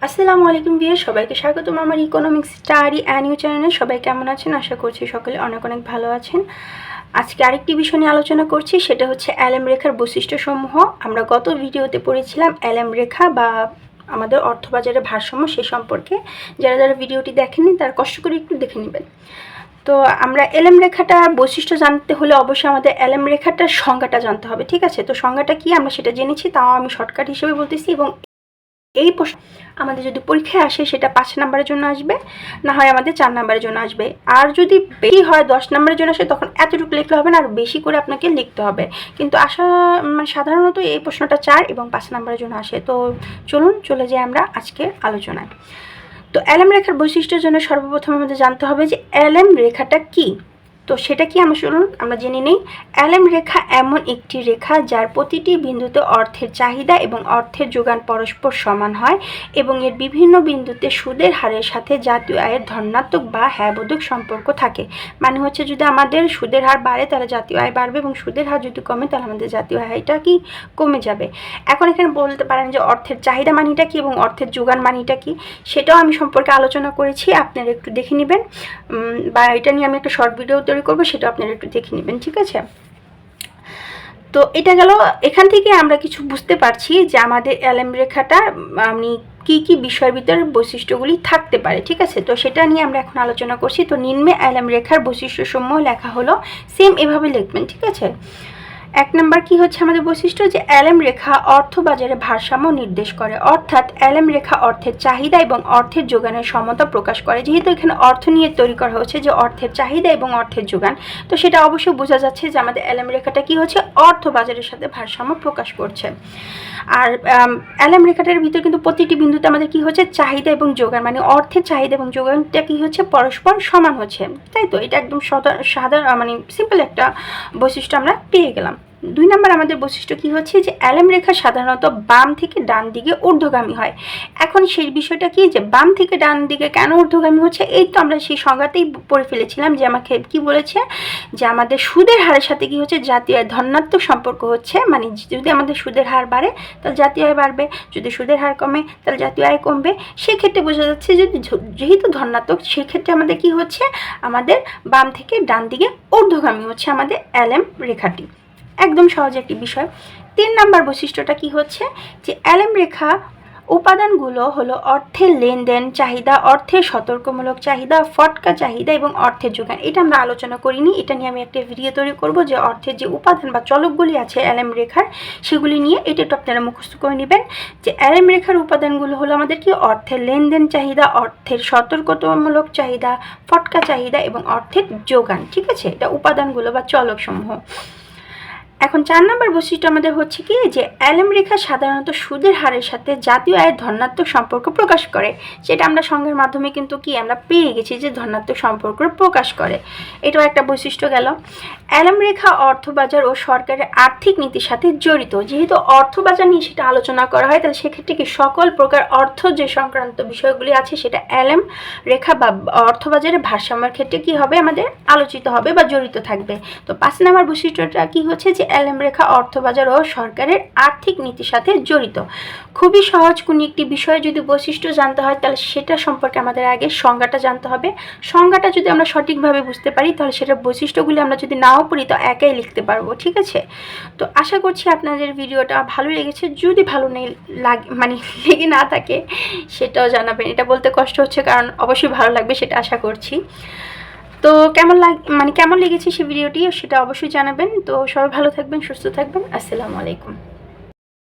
আসসালামু আলাইকুম ভিউয়ার, সবাইকে স্বাগতম আমার ইকোনমিক্স স্টাডি অ্যান্ড নিউ চ্যানেলে। সবাই কেমন আছেন? আশা করছি সকলে অনেক অনেক ভালো আছেন। আজকে আরেকটি বিষয় নিয়ে আলোচনা করছি, সেটা হচ্ছে এলএম রেখার বৈশিষ্ট্যসমূহ। আমরা গত ভিডিওতে পড়েছিলাম এলএম রেখা বা আমাদের অর্থবাজারের ভারসাম্য সে সম্পর্কে। যারা যারা ভিডিওটি দেখেননি তারা কষ্ট করে একটু দেখে নেবেন। তো আমরা এলএম রেখাটার বৈশিষ্ট্য জানতে হলে অবশ্যই আমাদের এলএম রেখাটার সংজ্ঞাটা জানতে হবে, ঠিক আছে? তো সংজ্ঞাটা কি আমরা সেটা জেনেছি, তাও আমি শর্টকাট হিসেবে বলতেছি। এবং এই প্রশ্ন আমাদের যদি পরীক্ষায় আসে সেটা 5 নম্বরের জন্য আসবে, না হয় আমাদের 4 নম্বরের জন্য আসবে। আর যদি বেশি হয় 10 নম্বরের জন্য আসে, তখন এতটুকু লিখলে হবে না, আর বেশি করে আপনাকে লিখতে হবে। কিন্তু সাধারণত এই প্রশ্নটা 4 এবং 5 নম্বরের জন্য আসে। তো চলুন চলে যাই আমরা আজকে আলোচনায়। তো এলএম রেখার বৈশিষ্ট্যের জন্য সর্বপ্রথম আমাদের জানতে হবে যে এলএম রেখাটা কি। তো সেটা কি আমরা জেনে নিই। এলএম রেখা এমন একটি রেখা যার প্রতিটি বিন্দুতে অর্থের চাহিদা এবং অর্থের যোগান পরস্পর সমান হয় এবং এর বিভিন্ন বিন্দুতে সুদের হারের সাথে জাতীয় আয়ের ধনাত্মক বা হ্যাবোধক সম্পর্ক থাকে। মানে হচ্ছে, যদি আমাদের সুদের হার বাড়ে তাহলে জাতীয় আয় বাড়বে, এবং সুদের হার যদি কমে তাহলে আমাদের জাতীয় আয়টা কি কমে যাবে। এখন এখানে বলতে পারেন যে অর্থের চাহিদা মানিটা কি এবং অর্থের যোগান মানিটা কি, সেটাও আমি সম্পর্কে আলোচনা করেছি, আপনারা একটু দেখে নেবেন। বা এটা নিয়ে আমি একটা শর্ট ভিডিও তৈরি করবো, সেটা আপনারা একটু দেখে নেবেন, ঠিক আছে? তো এটা গেল। এখান থেকে আমরা কিছু বুঝতে পারছি যে আমাদের এলএম রেখাটা কি কি বিষয়ের ভিতরে বৈশিষ্ট্যগুলি থাকতে পারে, ঠিক আছে? তো সেটা নিয়ে আমরা এখন আলোচনা করছি। তো নিম্নে এলএম রেখার বৈশিষ্ট্যসমূহ লেখা হলো, সেম এভাবে লিখবেন, ঠিক আছে? 1 নম্বর কি হচ্ছে আমাদের বৈশিষ্ট্য, যে এলএম রেখা অর্থবাজারে ভারসাম্য নির্দেশ করে। অর্থাৎ এলএম রেখা অর্থের চাহিদা এবং অর্থের যোগানের সমতা প্রকাশ করে। যেহেতু এখানে অর্থ নিয়ে তৈরি করা হচ্ছে, যে অর্থের চাহিদা এবং অর্থের যোগান, তো সেটা অবশ্যই বোঝা যাচ্ছে যে আমাদের এলএম রেখাটা কি হচ্ছে, অর্থবাজারের সাথে ভারসাম্য প্রকাশ করছে। আর এলএম রেখাটার ভিতরে কিন্তু প্রতিটি বিন্দুতে আমাদের কি হচ্ছে, চাহিদা এবং যোগান, মানে অর্থের চাহিদা এবং যোগানটা কি হচ্ছে, পরস্পর সমান হচ্ছে, তাই তো? এটা একদম সাধারণ সিম্পল একটা বৈশিষ্ট্য আমরা পেয়ে গেলাম। 2 নম্বর আমাদের বৈশিষ্ট্য কি হচ্ছে, যে এলএম রেখা সাধারণত বাম থেকে ডান দিকে ঊর্ধ্বগামী হয়। এখন সেই বিষয়টা কি, যে বাম থেকে ডান দিকে কেন ঊর্ধ্বগামী হচ্ছে, এই তো আমরা সেই সংজ্ঞাতেই পড়ে ফেলেছিলাম, যে আমাকে কি বলেছে, যে আমাদের সুদের হারের সাথে কি হচ্ছে, জাতীয় আয় ধনাত্মক সম্পর্ক হচ্ছে। মানে যদি আমাদের সুদের হার বাড়ে তাহলে জাতীয় আয় বাড়বে, যদি সুদের হার কমে তাহলে জাতীয় আয় কমবে। সেক্ষেত্রে বোঝা যাচ্ছে যেহেতু ধনাত্মক, সেক্ষেত্রে আমাদের কি হচ্ছে, আমাদের বাম থেকে ডান দিকে ঊর্ধ্বগামী হচ্ছে আমাদের এলএম রেখাটি। একদম সহজ একটি বিষয়। 3 নম্বর বৈশিষ্ট্যটা কি হচ্ছে, যে এলএম রেখা উপাদানগুলো হলো অর্থের লেনদেন চাহিদা, অর্থের সতর্কমূলক চাহিদা, ফটকা চাহিদা এবং অর্থের যোগান। এটা আমরা আলোচনা করিনি, এটা নিয়ে আমি একটা ভিডিও তৈরি করব, যে অর্থের যে উপাদান বা চলকগুলি আছে এলএম রেখার, সেগুলি নিয়ে এটা একটু আপনারা মুখস্থ করে নেবেন। যে এলএম রেখার উপাদানগুলো হলো আমাদের কি, অর্থের লেনদেন চাহিদা, অর্থের সতর্কতামূলক চাহিদা, ফটকা চাহিদা এবং অর্থের যোগান, ঠিক আছে? এটা উপাদানগুলো বা চলক সমূহ। এখন 4 নম্বর বৈশিষ্ট্য আমাদের হচ্ছে কি, যে এলএম রেখা সাধারণত সুদের হারের সাথে জাতীয় আয়ের ধনাত্মক সম্পর্ক প্রকাশ করে। সেটা আমরা সংজ্ঞার মাধ্যমে কিন্তু কি আমরা পেয়ে গেছি, যে ধনাত্মক সম্পর্ক প্রকাশ করে। এটাও একটা বৈশিষ্ট্য গেল। এলএম রেখা অর্থবাজার ও সরকারের আর্থিক নীতির সাথে জড়িত। যেহেতু অর্থবাজার নিয়ে সেটা আলোচনা করা হয়, তাহলে সেক্ষেত্রে কি সকল প্রকার অর্থ যে সংক্রান্ত বিষয়গুলি আছে, সেটা এলএম রেখা বা অর্থবাজারের ভারসাম্যের ক্ষেত্রে কি হবে, আমাদের আলোচিত হবে বা জড়িত থাকবে। তো 5 নম্বর বৈশিষ্ট্যটা কি হচ্ছে, যে এলএম রেখা অর্থবাজার ও সরকারের আর্থিক নীতির সাথে জড়িত। খুবই সহজ কোনো একটি বিষয়ে যদি বৈশিষ্ট্য জানতে হয়, তাহলে সেটা সম্পর্কে আমাদের আগে সংজ্ঞাটা জানতে হবে। সংজ্ঞাটা যদি আমরা সঠিকভাবে বুঝতে পারি, তাহলে সেটার বৈশিষ্ট্যগুলি আমরা যদি নাও পড়ি তো একাই লিখতে পারবো, ঠিক আছে? তো আশা করছি আপনাদের ভিডিওটা ভালো লেগেছে। যদি ভালো লেগে না থাকে সেটাও জানাবেন। এটা বলতে কষ্ট হচ্ছে, কারণ অবশ্যই ভালো লাগবে সেটা আশা করছি। তো কেমন লেগেছে সেই ভিডিওটি, সেটা অবশ্যই জানাবেন। তো সবাই ভালো থাকবেন, সুস্থ থাকবেন। আসসালামু আলাইকুম।